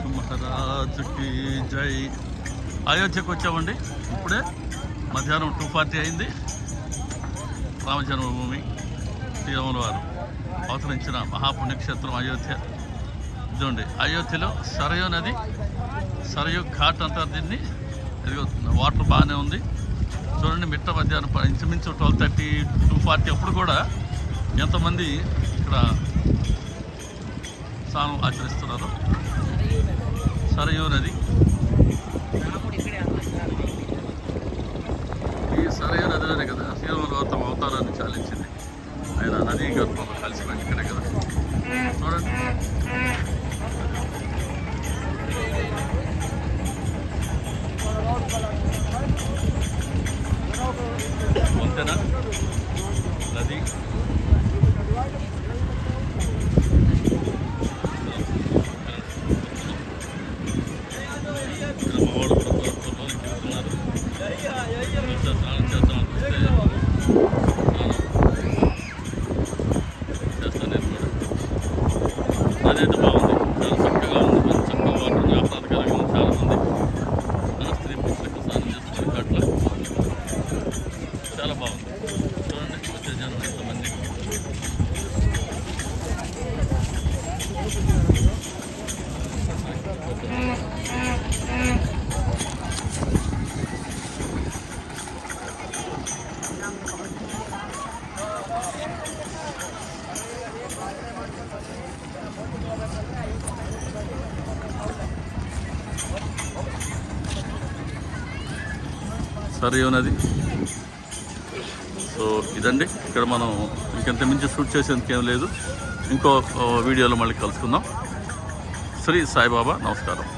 మహారాజుకి జై. అయోధ్యకు వచ్చామండి. ఇప్పుడే మధ్యాహ్నం 2:40 అయింది. రామజన్మభూమి శ్రీరాముల వారు అవతరించిన మహాపుణ్యక్షేత్రం అయోధ్య. ఇదండి అయోధ్యలో సరయూ నది, సరయూ ఘాట్ అంటారు దీన్ని. వాటర్ బాగానే ఉంది. చూడండి మిట్ట మధ్యాహ్నం ఇంచుమించు 12:30 2:40 అప్పుడు కూడా ఎంతమంది ఇక్కడ స్నానం ఆచరిస్తున్నారు. సరయూ నది, ఈ సరయూ నదిలోనే కదా శ్రీరాములు తమ అవతారాన్ని చాలించింది. ఆయన నదీ గర్భంలో కలిసిపోయింది ఇక్కడే కదా. చూడండి వంతెన నది. మావాడు కూడా లోనికి వెళ్తున్నారు. స్నానం చేద్దాం చేస్తాను నేను కూడా. అదైతే బాగుంది, చాలా చక్కగా ఉంది. చక్కగా వాటర్ ఆహ్లాదకరంగా ఉంది. చాలా మంది స్త్రీ పురుషులకు స్నానం చేస్తున్నారు అట్లా. చాలా బాగుంది. చూడండి వచ్చే జనం ఎంతమంది. సరయూ నది. సో ఇదండి ఇక్కడ మనం ఇంకెంత మించి షూట్ చేసేందుకు ఏం లేదు. ఇంకో వీడియోలో మళ్ళీ కలుసుకుందాం. శ్రీ సాయిబాబా నమస్కారం.